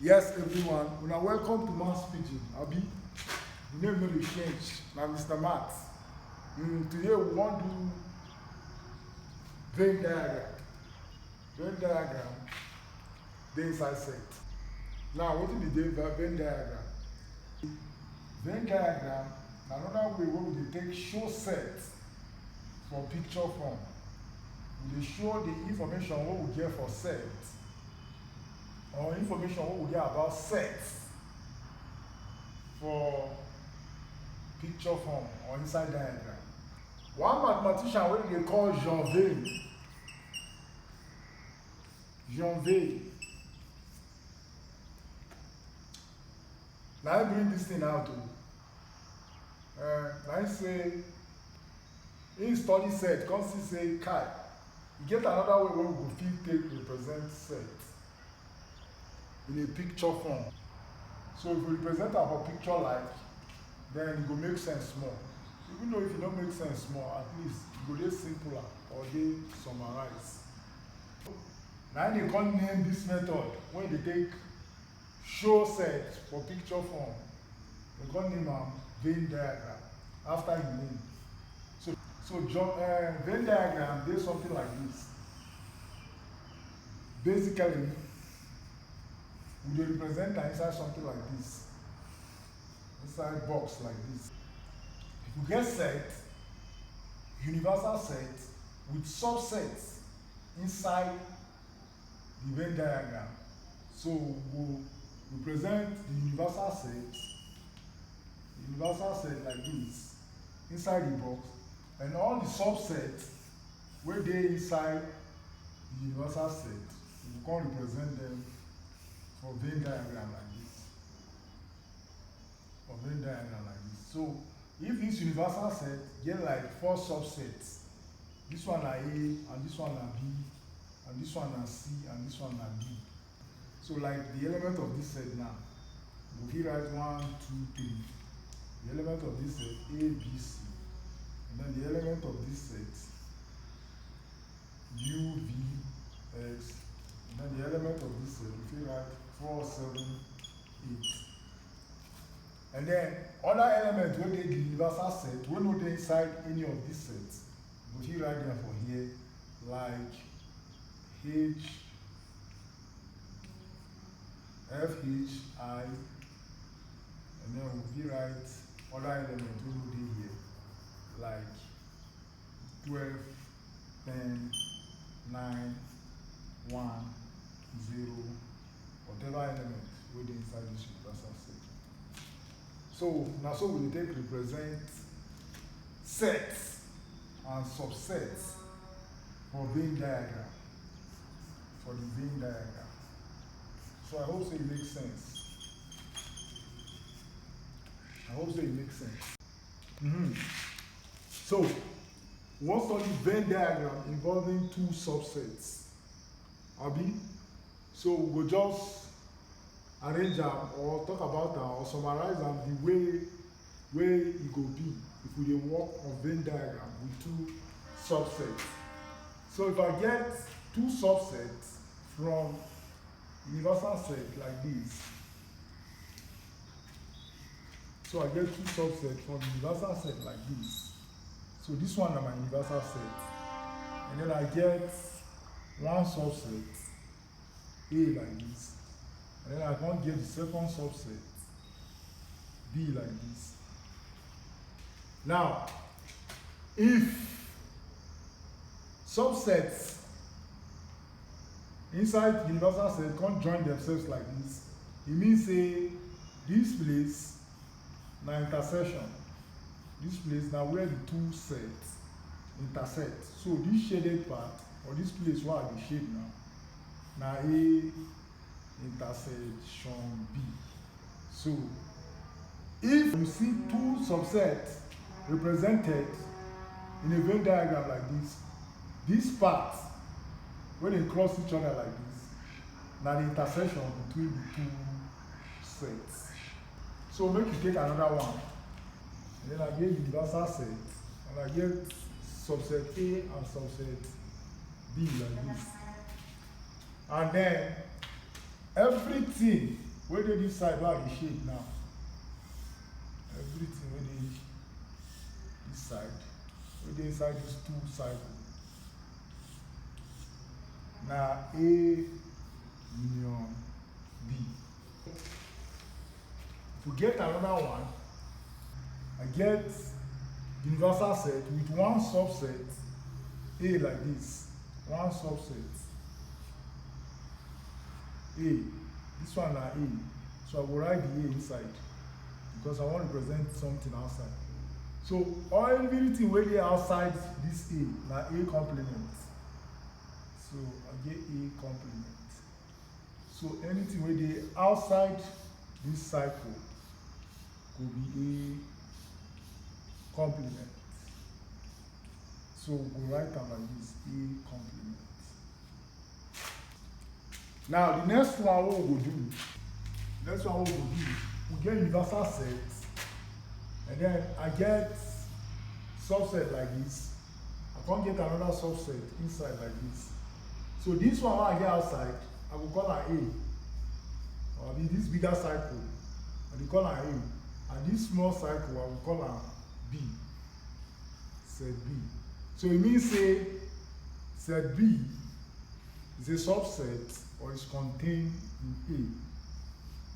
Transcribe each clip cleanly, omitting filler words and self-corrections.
Yes, everyone. Una welcome to Mathz Pidgin. Abi, the name no dey change. Na Mr. Mathz. Today we wan do Venn diagram. Venn diagram dey inside set. Now, wetin be the Venn diagram? Venn diagram na another way wey we dey take show set for picture form. We dey show the information wey we get for set, or information what we get about sets for picture form or inside diagram. One mathematician wey they call Jean Veil, na him bring this thing out o. Na him say him study set, come see say kai, e get another way wey we go fit take represent set in a picture form. So if we represent am for picture like, then it go make sense more. Even though if it don't make sense more, at least it go dey simpler or dey summarize. Na they come name this method when they take show set for picture form. They come name am Venn diagram after him name. So Venn diagram dey something like this. Basically, we dey represent am inside something like this, inside box like this. If we get set, universal set with subsets inside the Venn diagram. So we we'll represent the universal set like this inside the box, and all the subsets wey dey inside the universal set, we can represent them for Venn diagram like this. For Venn diagram like this. So if this universal set get like 4 subsets, this one na A, and this one na B, and this one na C, and this one na D. So like the element of this set now, we will write 1, 2, 3. The element of this set A, B, C, and then the element of this set U, V, X, and then the element of this set we will write 4, 7, 8. And then other elements wey dey the universal set wey no dey inside any of these sets, we fit write them for here like H, F, H, I, and then we fit write other elements wey no dey here like 12, 10, 9, 1, 0, whatever element wey dey inside this universal set. So now so we take represent sets and subsets for Venn diagram. For the Venn diagram. So I hope so it makes sense. I hope so it makes sense. So we want to study Venn diagram involving 2 subsets. Abi? So we go just arrange them or talk about them or summarize them the way it go be if we dey work on Venn diagram with 2 subsets. So if I get 2 subsets from universal set like this, so I get 2 subsets from universal set like this. So this one is my universal set, and then I get 1 subset A like this. And then I can't get the second subset B like this. Now, if subsets inside universal set can't join themselves like this, it means say this place na intersection. This place now where the 2 sets intersect. So this shaded part, or this place where I dey shade now, na A intersection B. So if you see 2 subsets represented in a Venn diagram like this part when they cross each other like this, now the intersection between the 2 sets. So make you take another one, and then I get universal set, and I get subset A and subset B like this, and then everything Where dey this side where the shade now? Everything where dey this side, where dey inside these two cycles. Now A union B. If we get another one, I get universal set with one subset A like this, one subset A. This one na A, so I will write the A inside because I want to represent something outside. So everything wey dey outside this A na A complement. So I get A complement. So anything wey dey outside this cycle could be A complement. So we write am like this, A complement. Now the next one what we go do, we get universal sets, and then I get subset like this. I can't get another subset inside like this. So this one when I get outside, I will call am A. Or this bigger cycle, I will call am A. And this small cycle, I will call am B. Set B. So it means say set B is a subset or is contained in A.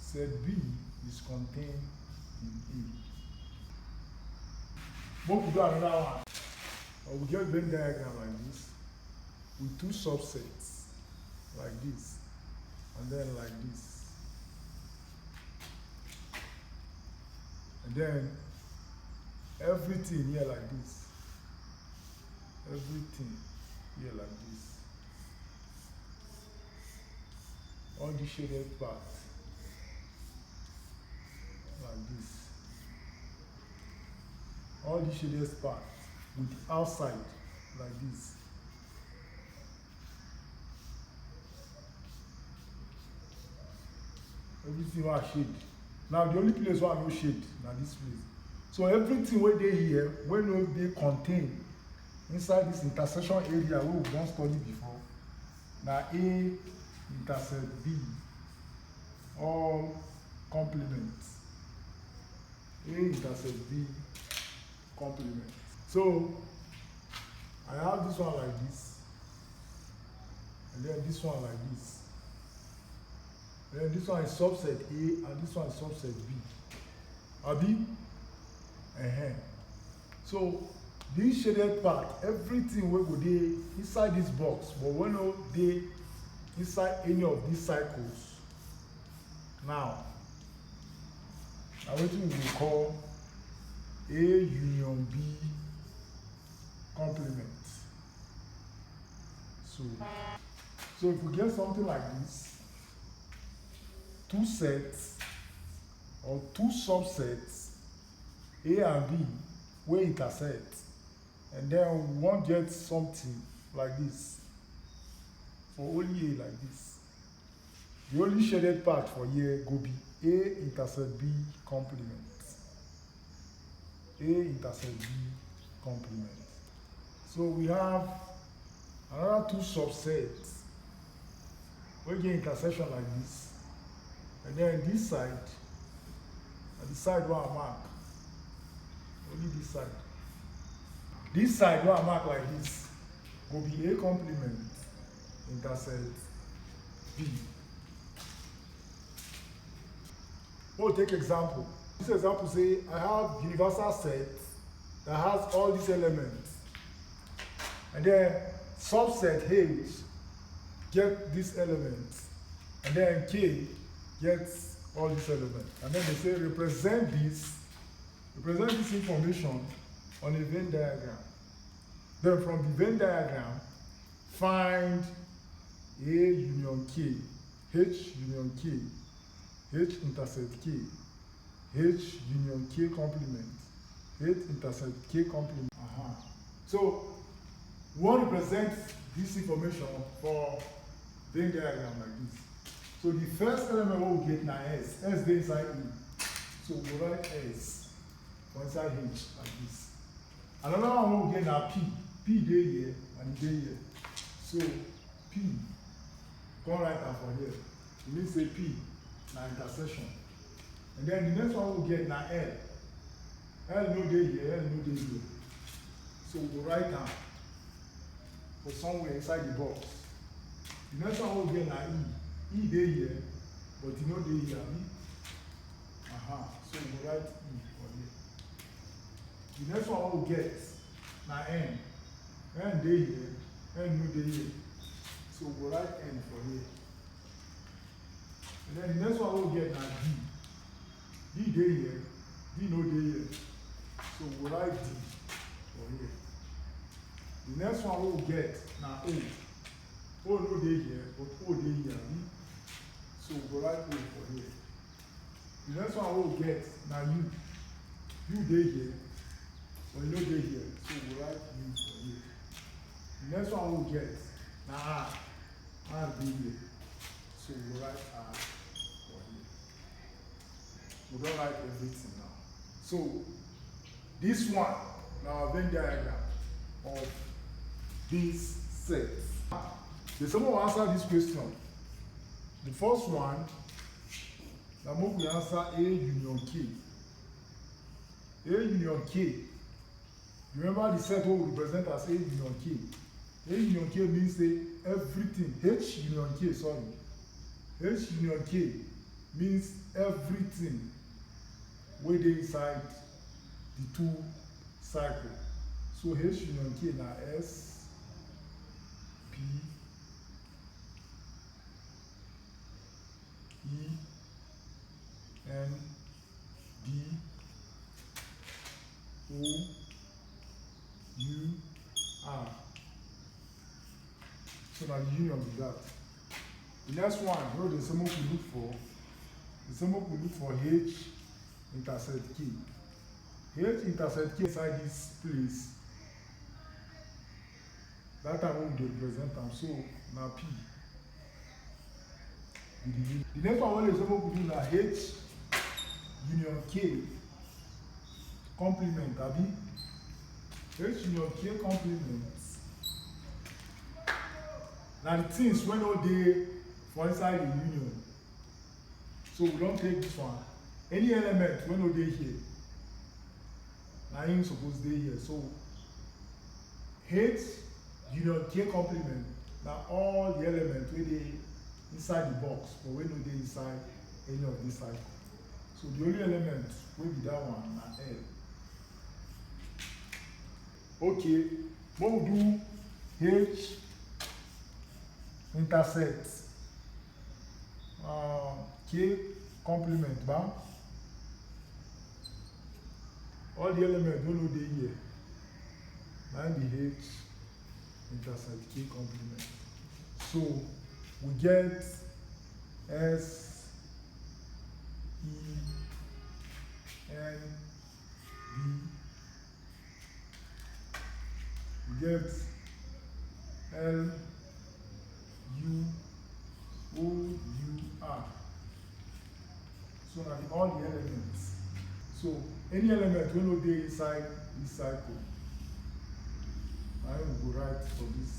Set B is contained in A. What we do another one? Or we get a Venn diagram like this with two subsets like this and then like this. And then everything here like this. Everything here like this. All the shaded part like this. All the shaded part with outside like this. Everything was shade. Now the only place where I no shade na this place. So everything wey dey here, wey no dey contained inside this intersection area wey we don study before, na A intersect B, all complement. A intersect B, complement. So I have this one like this, and then this one like this. And then this one is subset A, and this one is subset B. Abi? So this shaded part, everything wey go dey inside this box, but wey no dey inside any of these cycles. Now, na wetin we go call A union B complement. So if we get something like this, two sets or two subsets A and B wey intersect, and then we wan get something like this for only A like this. The only shaded part for here go be A intersect B complement. A intersect B complement. So we have another two subsets wey get intersection like this, and then this side and the side wey I mark, only this side. This side wey I mark like this go be A complement intersect B. We'll take example. This example say I have universal set that has all these elements, and then subset H get these elements, and then K gets all these elements. And then they say represent this information on a Venn diagram. Then from the Venn diagram, find A union K, H union K, H intersect K, H union K complement, H intersect K complement. So we want to present this information for Venn diagram like this. So the first element we will get now S. S dey inside E. So we write S for inside H like this. Another one we will get now P. P dey here and dey here. So P, come write am for here. It means say P na intersection. And then the next one we get na L. L no dey here, L no dey here. So we go write am for somewhere inside the box. The next one we get na E. E dey here, but e no dey here. So we go write E for here. The next one we get na N. N dey here, N no dey here. So we go write N for here. And then the next one we get na D. D dey here, D no dey here. So we go write D for here. The next one we get na O. O no dey here, but O dey here. So we go write O for here. The next one we get na U. U dey here, but e no dey here. So we go write U for here. The next one we get na R. R dey here. So we go write R for here. We don write everything now. So this one na our Venn diagram of this set. If someone will answer this question, the first one, na make we answer A union K. A union K. Remember the set what we represent as A union K. A union K means say everything. H union K, sorry. H union K means everything wey dey inside the two cycle. So H union K na S, P, E, N, D, O, U, R. So now the union is that. The next one, what the symbol we look for? The symbol we look for H intersect K. H intersect K inside this place. That time we will represent them. So now P. The next one, what the symbol we do now H union K complement. Abi H union K complements. Now the things when no dey for inside the union. So we don't take this one. Any element when no dey here, now him suppose dey here. So H union K complement. Now all the elements wey dey inside the box, but wey no dey inside any of this cycle. So the only element will be that one na L. Okay, what we do H intersect K complement ba. All the elements wey no dey here, na be H intersect K complement. So we get S, E, N, D. We get L, U, O, U, R. So now all the elements. So any element wey no dey inside this cycle, I will go write for this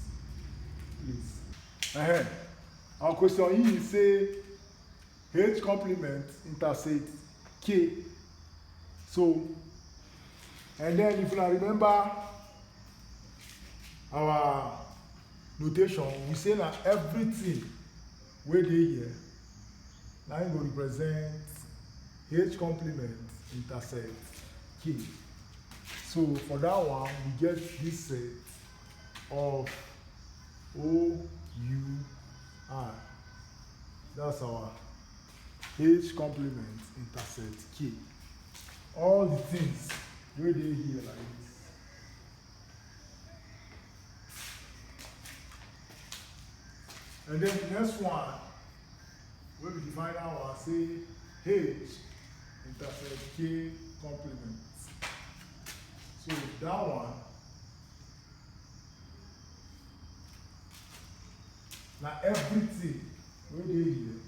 place. Our question here is say H complement intersect K. So, and then if you remember our notation, we say that everything wey dey here now it will represent H complement intersect K. So for that one, we get this set of O, U, R. That's our H complement intersect K. All the things wey dey here like this. And then the next one, wey be the final one, say H intersect K complement. So that one, now everything wey dey here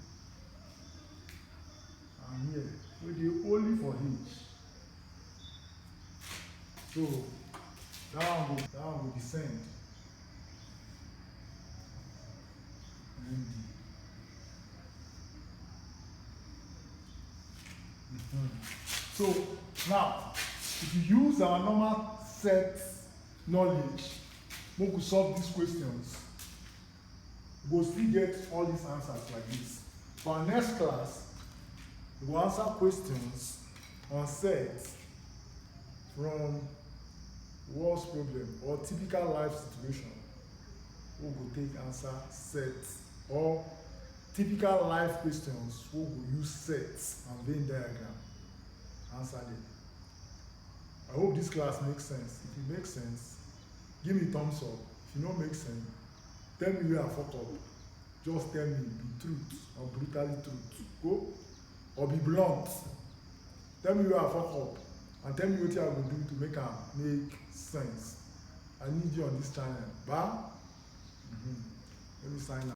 and here wey dey only for H. So that one will descend and So now, if you use our normal set knowledge, we could solve these questions. We will still get all these answers like this. For our next class, we will answer questions on sets from worst problem or typical life situation. We will take answer sets or typical life questions. We will use sets and Venn diagram. Answer them. I hope this class makes sense. If it makes sense, give me thumbs up. If it don't make sense, tell me where I fuck up. Just tell me, be truth or brutally truth. Go or be blunt. Tell me where I fuck up and tell me what I will do to make it make sense. I need you on this channel. Bye. Let me sign up.